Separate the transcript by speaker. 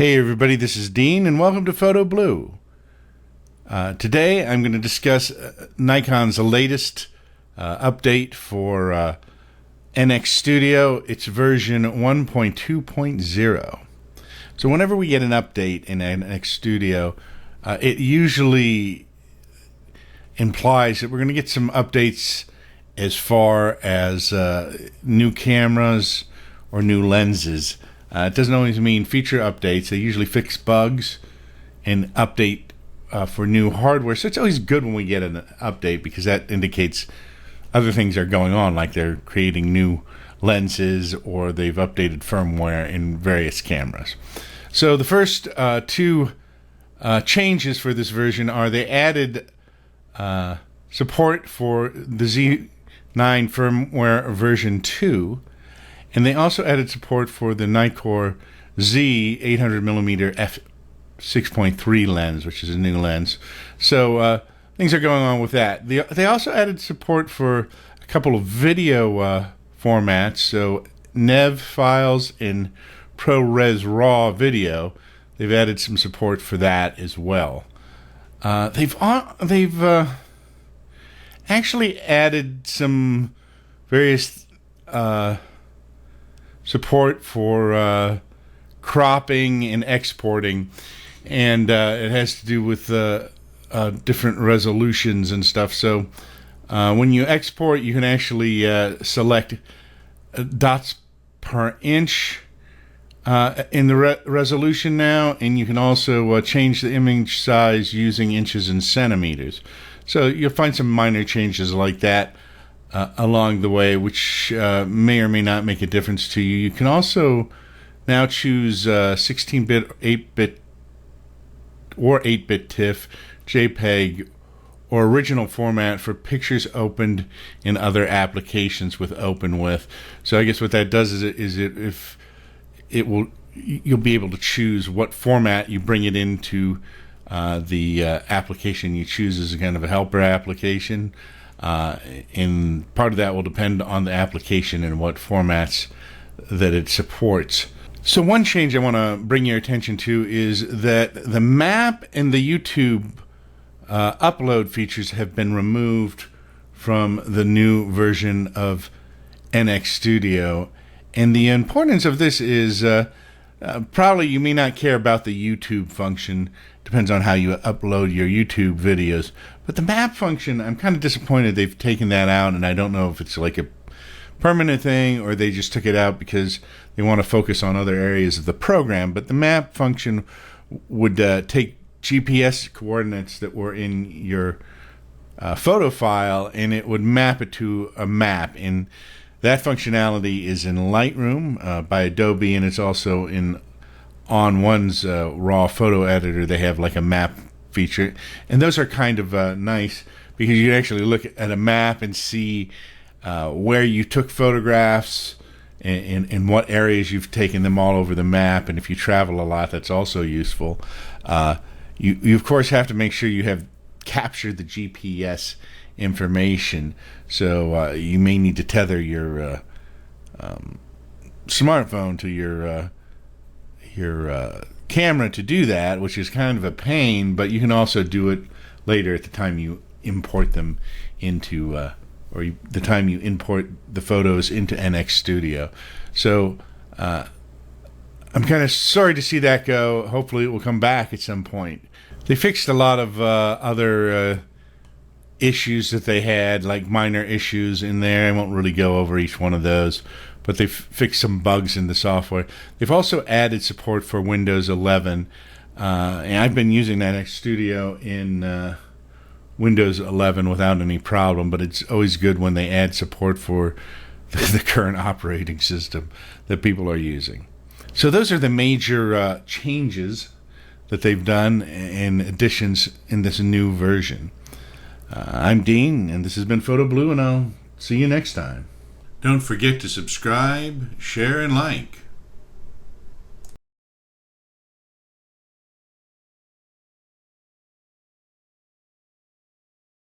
Speaker 1: Hey everybody, this is Dean and welcome to Photo Blue. Today I'm going to discuss Nikon's latest update for NX Studio. It's version 1.2.0. So whenever we get an update in NX Studio, it usually implies that we're going to get some updates as far as new cameras or new lenses. It doesn't always mean feature updates. They usually fix bugs and update for new hardware. So it's always good when we get an update because that indicates other things are going on, like they're creating new lenses or they've updated firmware in various cameras. So the first two changes for this version are they added support for the Z9 firmware version 2. And they also added support for the Nikon Z 800mm f6.3 lens, which is a new lens. So things are going on with that. They also added support for a couple of video formats, so NEV files and ProRes RAW video. They've added some support for that as well. They've actually added some various support for cropping and exporting, and it has to do with different resolutions and stuff. So when you export, you can actually select dots per inch in the resolution now, and you can also change the image size using inches and centimeters. So you'll find some minor changes like that along the way, which may or may not make a difference to you. You can also now choose 16-bit, 8-bit, or 8-bit TIFF, JPEG, or original format for pictures opened in other applications with OpenWidth. So I guess what that does is you'll be able to choose what format you bring it into the application you choose as a kind of a helper application. And part of that will depend on the application and what formats that it supports. So one change I want to bring your attention to is that the map and the YouTube upload features have been removed from the new version of NX Studio. And the importance of this is probably you may not care about the YouTube function. Depends on how you upload your YouTube videos. But the map function, I'm kind of disappointed they've taken that out, and I don't know if it's like a permanent thing or they just took it out because they want to focus on other areas of the program. But the map function would take GPS coordinates that were in your photo file, and it would map it to a map. And that functionality is in Lightroom by Adobe, and it's also in ON1's raw photo editor. They have like a map feature, and those are kind of nice because you can actually look at a map and see where you took photographs and in what areas you've taken them all over the map. And if you travel a lot, that's also useful. You of course have to make sure you have captured the GPS information, so you may need to tether your smartphone to your camera to do that, which is kind of a pain, but you can also do it later at the time you import them into the time you import the photos into NX Studio. So I'm kind of sorry to see that go. Hopefully it will come back at some point. They fixed a lot of other issues that they had, like minor issues in there. I won't really go over each one of those, but they've fixed some bugs in the software. They've also added support for Windows 11, and I've been using NX Studio in Windows 11 without any problem, but it's always good when they add support for the current operating system that people are using. So those are the major changes that they've done and additions in this new version. I'm Dean, and this has been Photo Blue, and I'll see you next time. Don't forget to subscribe, share, and like.